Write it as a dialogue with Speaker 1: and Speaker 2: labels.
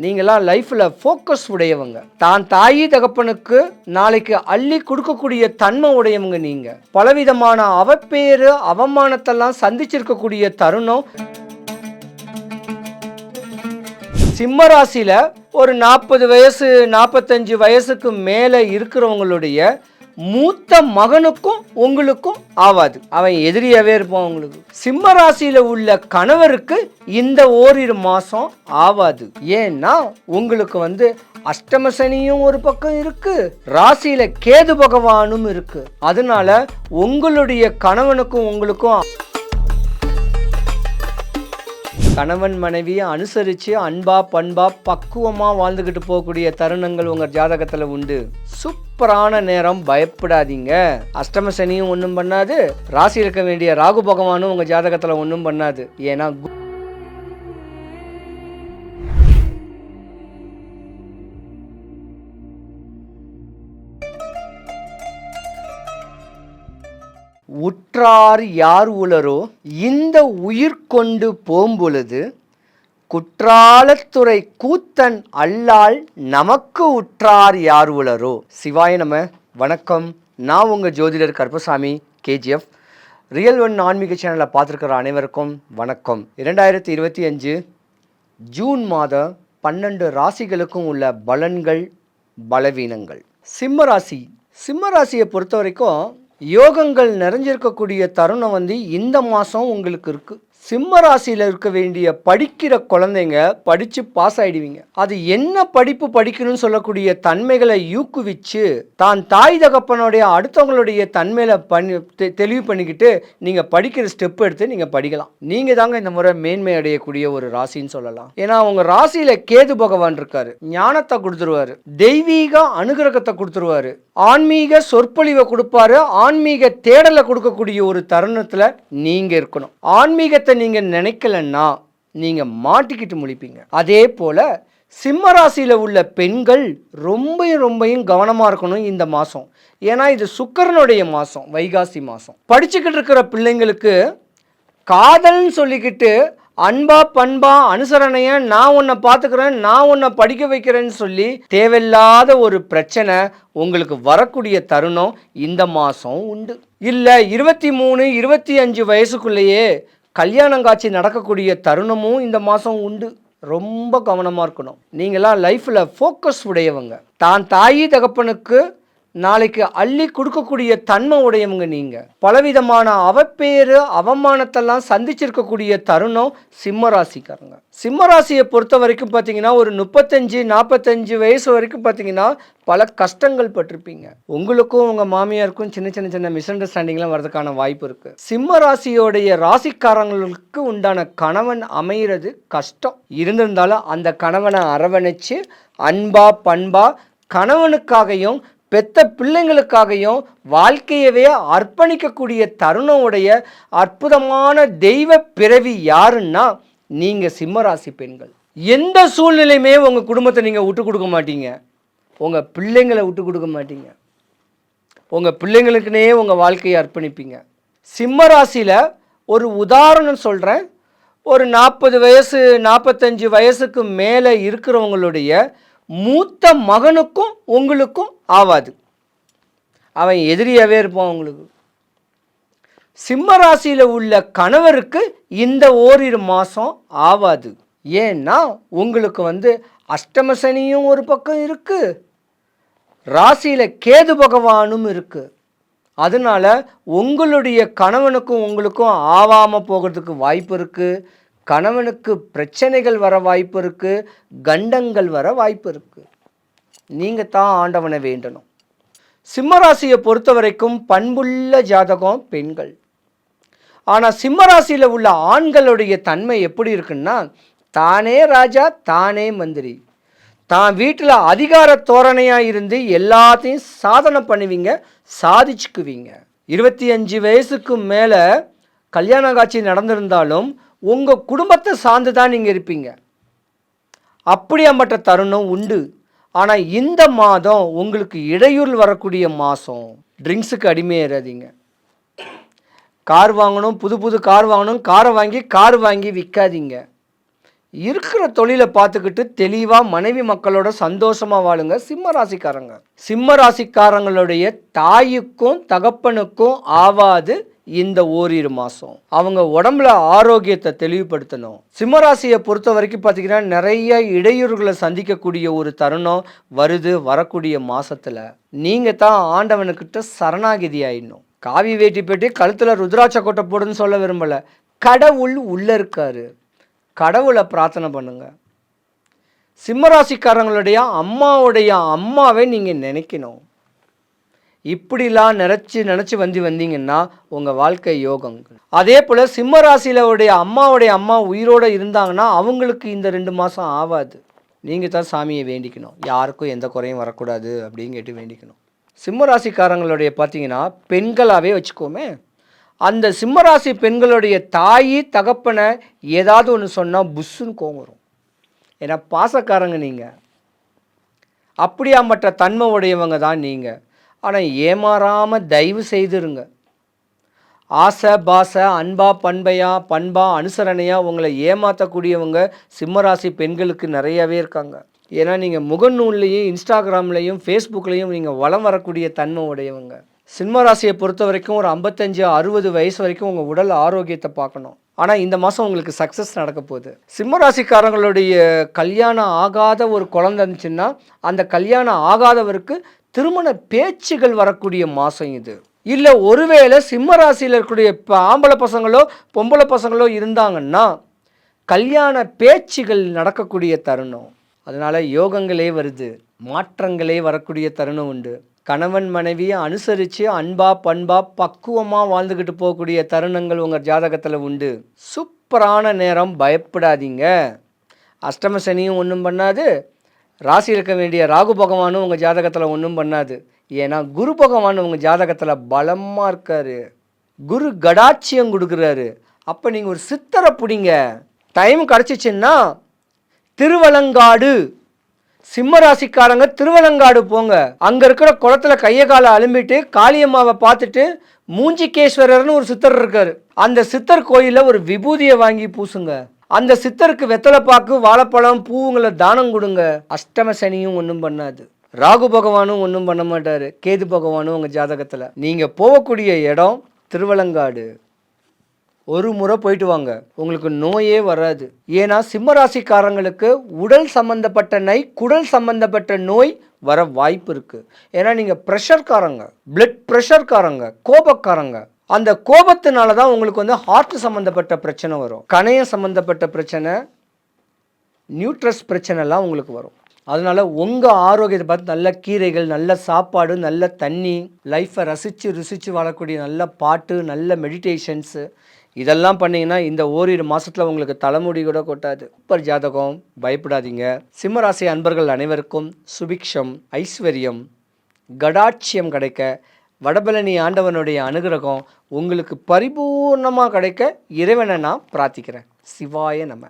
Speaker 1: நீங்களாம் லைஃப்பில் ஃபோக்கஸ் உடையவங்க. தான் தாயி தகப்பனுக்கு நாளைக்கு அள்ளி கொடுக்கக்கூடிய தன்மை உடையவங்க. நீங்கள் பலவிதமான அவப்பேறு அவமானத்தெல்லாம் சந்திச்சிருக்கக்கூடிய தருணம். சிம்ம ராசியில் ஒரு 40 வயசு 45 வயசுக்கு மேலே இருக்கிறவங்களுடைய மூத்த மகனுக்கும் உங்களுக்கும் ஆவாது. அவன் எதிரியாவே இருப்பான் உங்களுக்கு. சிம்ம ராசியில உள்ள கணவருக்கு இந்த ஓரிரு மாசம் ஆவாது. ஏன்னா உங்களுக்கு அஷ்டம சனியும் ஒரு பக்கம் இருக்கு, ராசியில கேது பகவானும் இருக்கு. அதனால உங்களுடைய கணவனுக்கும் உங்களுக்கும் கணவன் மனைவியை அனுசரித்து அன்பா பண்பா பக்குவமாக வாழ்ந்துக்கிட்டு போகக்கூடிய தருணங்கள் உங்கள் ஜாதகத்தில் உண்டு. சூப்பரான நேரம், பயப்படாதீங்க. அஷ்டம சனியும் ஒன்றும் பண்ணாது, ராசி இருக்க வேண்டிய ராகு பகவானும் உங்கள் ஜாதகத்தில் ஒன்றும் பண்ணாது. ஏன்னா உற்றார் யார் உளரோ இந்த உயிர் கொண்டு போம்பொழுது குற்றாலத்துறை கூத்தன் அல்லால் நமக்கு உற்றார் யார் உளரோ. சிவாய நம. வணக்கம். நான் உங்கள் ஜோதிடர் கருப்பசாமி, கேஜிஎஃப். ரியல் ஒன் ஆன்மீக சேனலை பார்த்துருக்கிற அனைவருக்கும் வணக்கம். 2025 ஜூன் மாதம் 12 ராசிகளுக்கும் உள்ள பலன்கள் பலவீனங்கள். சிம்ம ராசியை பொறுத்த வரைக்கும் யோகங்கள் நிறைஞ்சிருக்கக்கூடிய தருணம் இந்த மாதம் உங்களுக்கு இருக்குது. சிம்ம ராசியில் இருக்க வேண்டிய படிக்கிற குழந்தைங்க படித்து பாஸ் ஆகிடுவீங்க. அது என்ன படிப்பு படிக்கணும்னு சொல்லக்கூடிய தன்மைகளை ஊக்குவிச்சு தான் தாய் தகப்பனுடைய அடுத்தவங்களுடைய தன்மையில் தெளிவு பண்ணிக்கிட்டு நீங்கள் படிக்கிற ஸ்டெப் எடுத்து நீங்கள் படிக்கலாம். நீங்கள் தாங்க இந்த முறை மேன்மை அடையக்கூடிய ஒரு ராசின்னு சொல்லலாம். ஏன்னா உங்கள் ராசியில் கேது பகவான் இருக்காரு, ஞானத்தை கொடுத்துருவாரு, தெய்வீக அனுகிரகத்தை கொடுத்துருவாரு, ஆன்மீக சொற்பொழிவை கொடுப்பாரு, ஆன்மீக தேடலை கொடுக்கக்கூடிய ஒரு தருணத்தில் நீங்கள் இருக்கணும். ஆன்மீகத்தை நீங்க நினைக்கலன்னா நீங்க மாட்டிக்கிட்டு முழிப்பீங்க. அதே போல சிம்ம ராசியில உள்ள பெண்கள் ரொம்பவும் கவனமா இருக்கணும் இந்த மாசம். ஏன்னா இது சுக்கிரனுடைய மாசம், வைகாசி மாசம். படிச்சுக்கிட்டு இருக்கிற பிள்ளைங்களுக்கு காதல்னு சொல்லிக்கிட்டு அன்பா பண்பா அனுசரணைய நான் உன்னை பார்த்துக்கிறேன், நான் உன்னை படிக்க வைக்கிறேன்னு சொல்லி தேவையில்லாத ஒரு பிரச்சனை உங்களுக்கு வரக்கூடிய தருணம் இந்த மாதம் உண்டு. இல்லை 23 25 வயசுக்குள்ளேயே கல்யாணம் காட்சி நடக்கக்கூடிய தருணமும் இந்த மாதம் உண்டு. ரொம்ப கவனமாக இருக்கணும். நீங்களாம் லைஃப்பில் ஃபோக்கஸ் உடையவங்க. தான் தாயி தகப்பனுக்கு நாளைக்கு அள்ளி கொடுக்கக்கூடிய தன்மை உடையவங்க. நீங்கள் பலவிதமான அவப்பேறு அவமானத்தெல்லாம் சந்திச்சிருக்கக்கூடிய தருணம் சிம்ம ராசிக்காரங்க. சிம்ம ராசியை பொறுத்த வரைக்கும் பார்த்தீங்கன்னா ஒரு 35-45 வயசு வரைக்கும் பார்த்தீங்கன்னா பல கஷ்டங்கள் பட்டிருப்பீங்க. உங்களுக்கும் உங்கள் மாமியாருக்கும் சின்ன மிஸ் அண்டர்ஸ்டாண்டிங்லாம் வரதுக்கான வாய்ப்பு இருக்குது. சிம்ம ராசியோடைய ராசிக்காரங்களுக்கு உண்டான கணவன் அமைகிறது கஷ்டம். இருந்திருந்தாலும் அந்த கணவனை அரவணைச்சு அன்பா பண்பா கணவனுக்காகவும் பெத்த பிள்ளைங்களுக்காகவும் வாழ்க்கையவே அர்ப்பணிக்கக்கூடிய தருணமுடைய அற்புதமான தெய்வ பிறவி யாருன்னா நீங்கள் சிம்மராசி பெண்கள். எந்த சூழ்நிலையுமே உங்கள் குடும்பத்தை நீங்கள் விட்டு கொடுக்க மாட்டீங்க, உங்கள் பிள்ளைங்களை விட்டு கொடுக்க மாட்டீங்க, உங்கள் பிள்ளைங்களுக்குனே உங்கள் வாழ்க்கையை அர்ப்பணிப்பீங்க. சிம்ம ராசியில் ஒரு உதாரணம் சொல்கிறேன். ஒரு 40 வயசு 45 வயசுக்கு மேலே இருக்கிறவங்களுடைய மூத்த மகனுக்கும் உங்களுக்கும் ஆவாது. அவன் எதிரியாவே இருப்பான் உங்களுக்கு. சிம்ம ராசியில் உள்ள கணவருக்கு இந்த ஓரிரு மாதம் ஆவாது. ஏன்னா உங்களுக்கு அஷ்டம சனியும் ஒரு பக்கம் இருக்கு, ராசியில் கேது பகவானும் இருக்கு. அதனால உங்களுடைய கணவனுக்கும் உங்களுக்கும் ஆவாமல் போகிறதுக்கு வாய்ப்பு இருக்குது. கணவனுக்கு பிரச்சனைகள் வர வாய்ப்பு இருக்குது, கண்டங்கள் வர வாய்ப்பு இருக்குது. நீங்கள் தான் ஆண்டவனை வேண்டணும். சிம்மராசியை பொறுத்த வரைக்கும் பண்புள்ள ஜாதகம் பெண்கள். ஆனால் சிம்மராசியில் உள்ள ஆண்களுடைய தன்மை எப்படி இருக்குன்னா, தானே ராஜா தானே மந்திரி. தான் வீட்டில் அதிகார தோரணையாக இருந்து எல்லாத்தையும் சாதனை பண்ணுவீங்க, சாதிச்சுக்குவீங்க. 25 வயசுக்கு மேலே கல்யாண காட்சி நடந்திருந்தாலும் உங்கள் குடும்பத்தை சார்ந்து தான் நீங்கள் இருப்பீங்க. அப்படியாப்பட்ட தருணம் உண்டு. ஆனால் இந்த மாதம் உங்களுக்கு இடையூறு வரக்கூடிய மாதம். ட்ரிங்க்ஸுக்கு அடிமையாகாதீங்க. கார் வாங்கணும், புது கார் வாங்கணும், காரை வாங்கி விற்காதீங்க. இருக்கிற தொழிலை பார்த்துக்கிட்டு தெளிவாக மனைவி மக்களோட சந்தோஷமாக வாழுங்க சிம்ம ராசிக்காரங்க. சிம்ம ராசிக்காரங்களுடைய தாய்க்கும் தகப்பனுக்கும் ஆவாது இந்த ஓரிரு மாதம். அவங்க உடம்புல ஆரோக்கியத்தை தெளிவுபடுத்தணும். சிம்மராசியை பொறுத்த வரைக்கும் பார்த்தீங்கன்னா நிறைய இடையூறுகளை சந்திக்கக்கூடிய ஒரு தருணம் வரக்கூடிய மாதத்தில் நீங்கள் தான் ஆண்டவனுக்கிட்ட சரணாகிதி ஆயிடணும். காவி வேட்டி பெட்டி கழுத்தில் ருத்ராட்ச கொட்டை போடுன்னு சொல்ல விரும்பலை. கடவுள் உள்ளே இருக்காரு. கடவுளை பிரார்த்தனை பண்ணுங்க. சிம்மராசிக்காரங்களுடைய அம்மாவை நீங்கள் நினைக்கணும். இப்படிலாம் நினச்சி வந்தீங்கன்னா உங்கள் வாழ்க்கை யோகம். அதே போல் சிம்மராசியிலுடைய அம்மா உயிரோடு இருந்தாங்கன்னா அவங்களுக்கு இந்த 2 மாதம் ஆகாது. நீங்கள் தான் சாமியை வேண்டிக்கணும். யாருக்கும் எந்த குறையும் வரக்கூடாது அப்படின்னு கேட்டு வேண்டிக்கணும். சிம்மராசிக்காரங்களுடைய பார்த்தீங்கன்னா பெண்களாகவே வச்சுக்கோமே, அந்த சிம்மராசி பெண்களுடைய தாய் தகப்பனை ஏதாவது ஒன்று சொன்னால் புஷ்ஷுன்னு கோவம் வரும். ஏன்னா பாசக்காரங்க நீங்கள், அப்படியாமற்ற தன்மை உடையவங்க தான் நீங்கள். ஆனால் ஏமாறாமல் தயவு செய்திருங்க. ஆசை பாசை அன்பா பண்பா அனுசரணையாக உங்களை ஏமாற்றக்கூடியவங்க சிம்மராசி பெண்களுக்கு நிறையாவே இருக்காங்க. ஏன்னா நீங்கள் முகநூல்லையும் இன்ஸ்டாகிராம்லேயும் ஃபேஸ்புக்லேயும் நீங்கள் வலம் வரக்கூடிய தன்மை உடையவங்க. சிம்மராசியை பொறுத்த வரைக்கும் ஒரு 55-60 வயசு வரைக்கும் உங்கள் உடல் ஆரோக்கியத்தை பார்க்கணும். ஆனால் இந்த மாதம் உங்களுக்கு சக்ஸஸ் நடக்க போகுது. சிம்மராசிக்காரங்களுடைய கல்யாணம் ஆகாத ஒரு குழந்தை இருந்துச்சுன்னா அந்த கல்யாணம் ஆகாதவருக்கு திருமண பேச்சுகள் வரக்கூடிய மாதம் இது. இல்லை ஒருவேளை சிம்மராசியில் இருக்கக்கூடிய ஆம்பளை பசங்களோ பொம்பளை பசங்களோ இருந்தாங்கன்னா கல்யாண பேச்சுகள் நடக்கக்கூடிய தருணம். அதனால் யோகங்களே வருது, மாற்றங்களே வரக்கூடிய தருணம் உண்டு. கணவன் மனைவியை அனுசரித்து அன்பா பண்பா பக்குவமாக வாழ்ந்துக்கிட்டு போகக்கூடிய தருணங்கள் உங்கள் ஜாதகத்தில் உண்டு. சூப்பரான நேரம், பயப்படாதீங்க. அஷ்டம சனியும் ஒன்றும் பண்ணாது, ராசி இருக்க வேண்டிய ராகு பகவானும் உங்கள் ஜாதகத்தில் ஒன்றும் பண்ணாது. ஏன்னா குரு பகவான் உங்கள் ஜாதகத்தில் பலமாக இருக்கார். குரு கடாட்சியம் கொடுக்குறாரு. அப்போ நீங்கள் ஒரு சித்தரை பிடிங்க. டைம் கிடச்சிச்சின்னா திருவலங்காடு, சிம்மராசிக்காரங்க திருவலங்காடு போங்க. அங்கே இருக்கிற குளத்துல கையை காலை அலும்பிட்டு காளியம்மாவை பார்த்துட்டு மூஞ்சிகேஸ்வரர்னு ஒரு சித்தர் இருக்காரு. அந்த சித்தர் கோயிலில் ஒரு விபூதியை வாங்கி பூசுங்க. அந்த சித்தருக்கு வெத்தலை பாக்கு வாழைப்பழம் பூவுங்களை தானம் கொடுங்க. அஷ்டம சனியும் ஒன்றும் பண்ணாது, ராகு பகவானும் ஒன்றும் பண்ண மாட்டார், கேது பகவானும் உங்கள் ஜாதகத்தில். நீங்கள் போகக்கூடிய இடம் திருவலங்காடு. ஒரு முறை போயிட்டு வாங்க, உங்களுக்கு நோயே வராது. ஏன்னா சிம்மராசிக்காரங்களுக்கு உடல் சம்பந்தப்பட்ட குடல் சம்பந்தப்பட்ட நோய் வர வாய்ப்பு இருக்குது. ஏன்னா நீங்கள் ப்ரெஷர்காரங்க, பிளட் ப்ரெஷர்காரங்க, கோபக்காரங்க. அந்த கோபத்தினால தான் உங்களுக்கு ஹார்ட் சம்மந்தப்பட்ட பிரச்சனை வரும், கணையம் சம்மந்தப்பட்ட பிரச்சனை, நியூட்ரஸ் பிரச்சனைலாம் உங்களுக்கு வரும். அதனால் உங்கள் ஆரோக்கியத்தை பார்த்து நல்ல கீரைகள், நல்ல சாப்பாடு, நல்ல தண்ணி, லைஃப்பை ருசித்து வாழக்கூடிய நல்ல பாட்டு, நல்ல மெடிடேஷன்ஸு, இதெல்லாம் பண்ணிங்கன்னா இந்த ஓரிரு மாதத்தில் உங்களுக்கு தலைமுடி கூட கொட்டாது. சூப்பர் ஜாதகம், பயப்படாதீங்க. சிம்மராசி அன்பர்கள் அனைவருக்கும் சுபிக்ஷம், ஐஸ்வர்யம், கடாட்சியம் கிடைக்க, வடபழனி ஆண்டவனுடைய அனுகிரகம் உங்களுக்கு பரிபூர்ணமாக கிடைக்க இறைவனை நான் பிரார்த்திக்கிறேன். சிவாய நம.